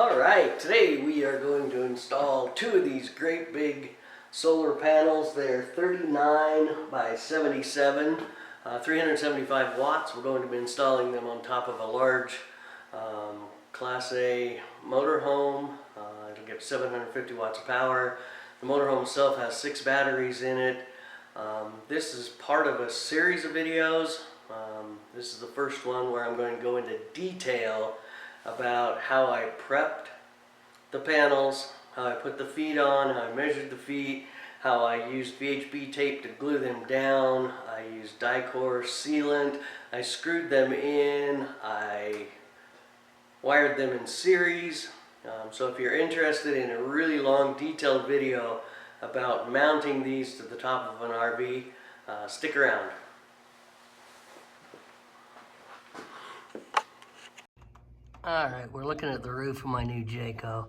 Alright, today we are going to install two of these great big solar panels. They're 39 by 77, 375 watts. We're going to be installing them on top of a large Class A motorhome. It'll get 750 watts of power. The motorhome itself has 6 batteries in it. This is part of a series of videos. This is the first one where I'm going to go into detail about how I prepped the panels, how I put the feet on, how I measured the feet, how I used VHB tape to glue them down. I used Dicor sealant. I screwed them in. I wired them in series. So if you're interested in a really long detailed video about mounting these to the top of an RV, stick around. Alright, we're looking at the roof of my new Jayco.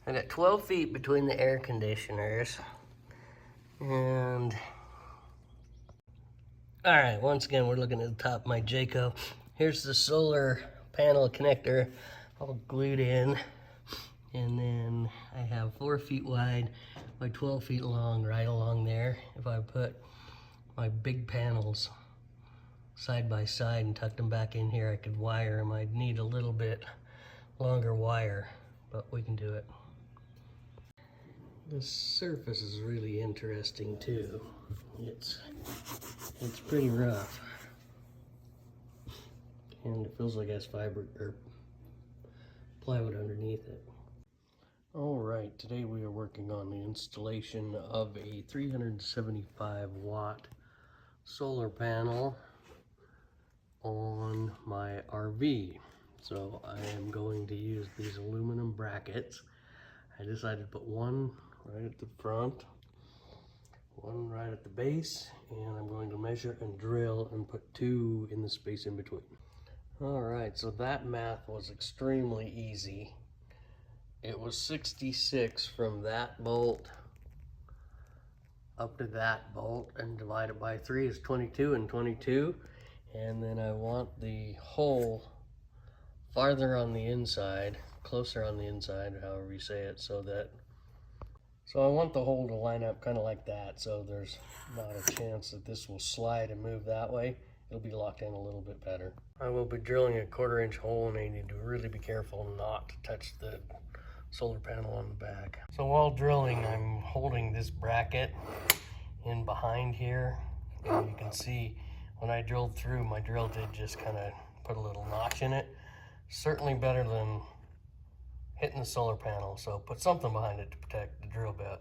I got 12 feet between the air conditioners. And alright, once again we're looking at the top of my Jayco. Here's the solar panel connector all glued in. And then I have 4 feet wide by 12 feet long right along there. If I put my big panels side by side and tucked them back in here, I could wire them. I'd need a little bit longer wire, but we can do it. The surface is really interesting too. It's pretty rough, and it feels like it has fiber or plywood underneath it. All right, today we are working on the installation of a 375 watt solar panel on my RV. So I am going to use these aluminum brackets. I decided to put one right at the front, one right at the base, and I'm going to measure and drill and put 2 in the space in between. All right, so that math was extremely easy. It was 66 from that bolt up to that bolt, and divided by 3 is 22 and 22. And then I want the hole farther on the inside, closer on the inside, however you say it, so I want the hole to line up kind of like that, so there's not a chance that this will slide and move that way. It'll be locked in a little bit better. I will be drilling a 1/4 inch hole, and I need to really be careful not to touch the solar panel on the back. So while drilling, I'm holding this bracket in behind here, and you can see when I drilled through, my drill did just kind of put a little notch in it. Certainly better than hitting the solar panel, so put something behind it to protect the drill bit.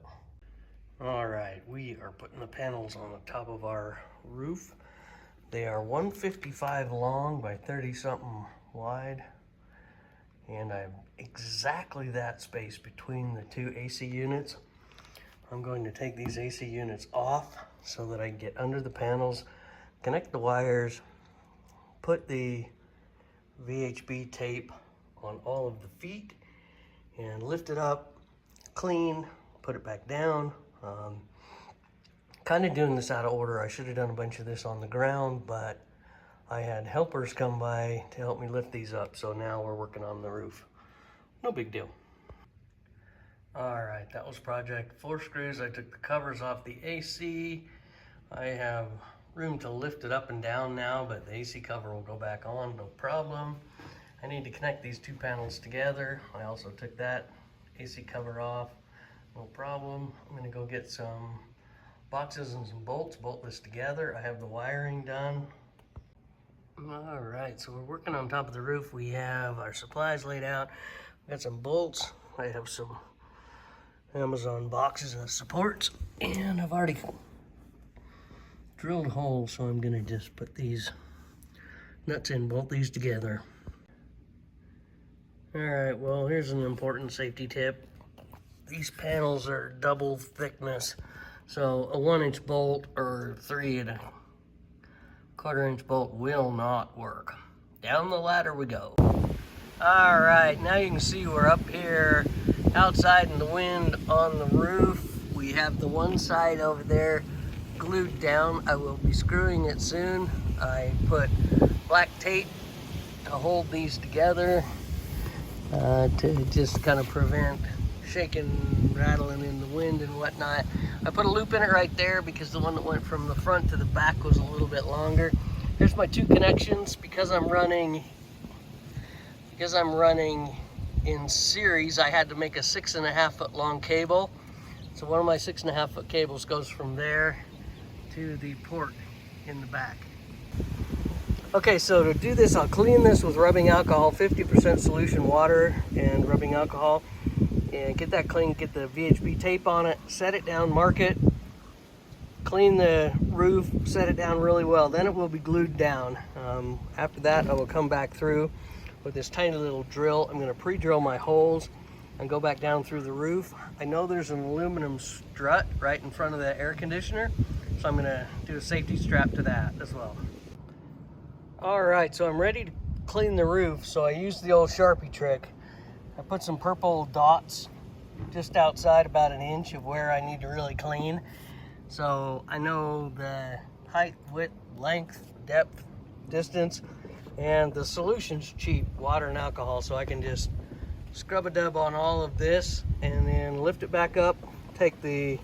All right, we are putting the panels on the top of our roof. They are 155 long by 30 something wide, and I have exactly that space between the 2 AC units. I'm going to take these AC units off so that I can get under the panels, connect the wires, put the VHB tape on all of the feet, and lift it up, clean, put it back down. Kind of doing this out of order. I should have done a bunch of this on the ground, but I had helpers come by to help me lift these up, so now we're working on the roof. No big deal. All right, that was project 4 screws. I took the covers off the AC. I have room to lift it up and down now, but the AC cover will go back on, no problem. I need to connect these 2 panels together. I also took that AC cover off, no problem. I'm gonna go get some boxes and some bolts, bolt this together. I have the wiring done. All right, so we're working on top of the roof. We have our supplies laid out. We got some bolts. I have some Amazon boxes of supports, and I've already drilled holes, so I'm gonna just put these nuts in, bolt these together. All right, well, here's an important safety tip. These panels are double thickness, so a 1 inch bolt or 3 1/4 inch bolt will not work. Down the ladder we go. All right, now you can see we're up here outside in the wind on the roof. We have the one side over there glued down. I will be screwing it soon. I put black tape to hold these together, to just kind of prevent shaking, rattling in the wind and whatnot. I put a loop in it right there because the one that went from the front to the back was a little bit longer. Here's my two connections. Because I'm running in series, I had to make a 6.5 foot long cable. So one of my 6.5 foot cables goes from there to the port in the back. Okay, so to do this, I'll clean this with rubbing alcohol, 50% solution water and rubbing alcohol, and get that clean, get the VHB tape on it, set it down, mark it, clean the roof, set it down really well. Then it will be glued down. After that, I will come back through with this tiny little drill. I'm going to pre-drill my holes and go back down through the roof. I know there's an aluminum strut right in front of the air conditioner, so I'm going to do a safety strap to that as well. Alright, so I'm ready to clean the roof, so I used the old Sharpie trick. I put some purple dots just outside about an inch of where I need to really clean. So I know the height, width, length, depth, distance, and the solution's cheap, water and alcohol, so I can just scrub a dub on all of this and then lift it back up, take the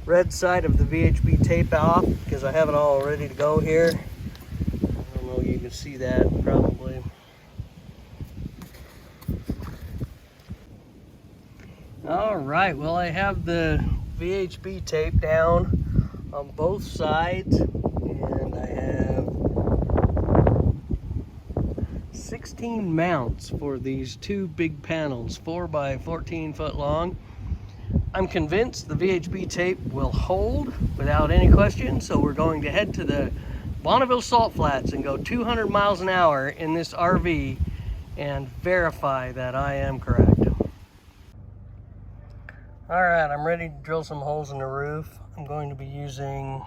red side of the VHB tape off because I have it all ready to go here. You can see that probably. All right, well, I have the VHB tape down on both sides, and I have 16 mounts for these two big panels, 4 by 14 foot long. I'm convinced the VHB tape will hold without any question, so we're going to head to the Bonneville Salt Flats and go 200 miles an hour in this RV and verify that I am correct. All right, I'm ready to drill some holes in the roof. I'm going to be using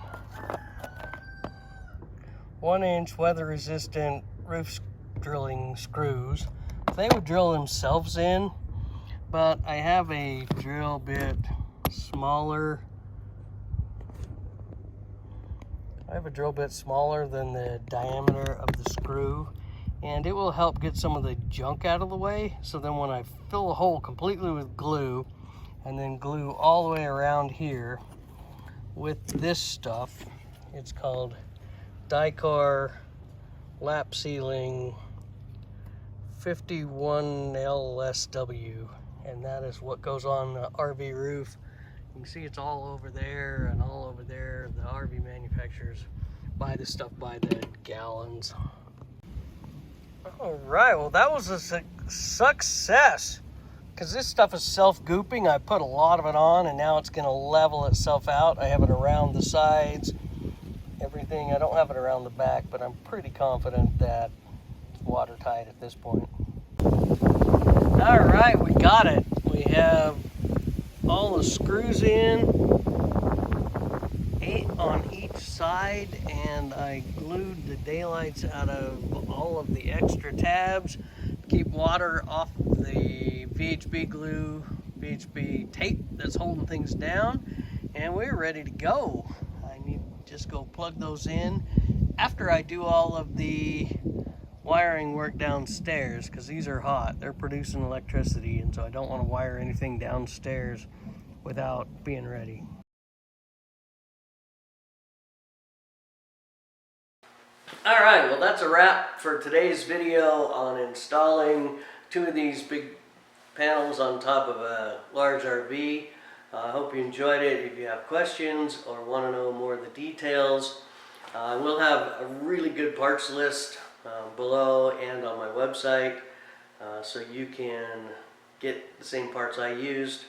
1-inch weather-resistant roof drilling screws. They would drill themselves in, but I have a drill bit smaller. I have a drill bit smaller than the diameter of the screw, and it will help get some of the junk out of the way. So then when I fill a hole completely with glue and then glue all the way around here with this stuff, it's called Dicor Lap Sealing 51LSW, and that is what goes on the RV roof. You can see it's all over there and all over there. The RV manufacturers buy this stuff by the gallons. All right, well, that was a success because this stuff is self-gooping. I put a lot of it on and now it's going to level itself out. I have it around the sides, everything. I don't have it around the back, but I'm pretty confident that it's watertight at this point. All right, we got it. We have all the screws in, 8 on each side, and I glued the daylights out of all of the extra tabs to keep water off the VHB glue, VHB tape that's holding things down, and we're ready to go. I need to just go plug those in after I do all of the wiring work downstairs, because these are hot. They're producing electricity, and so I don't want to wire anything downstairs without being ready. All right, well, that's a wrap for today's video on installing 2 of these big panels on top of a large RV. I hope you enjoyed it. If you have questions or want to know more of the details, we'll have a really good parts list below and on my website, so you can get the same parts I used.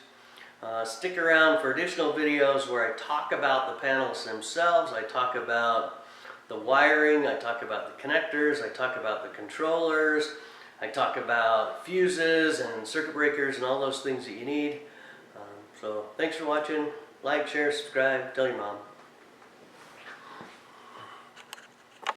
Stick around for additional videos where I talk about the panels themselves. I talk about the wiring, I talk about the connectors, I talk about the controllers, I talk about fuses and circuit breakers and all those things that you need. So thanks for watching. Like, share, subscribe, tell your mom.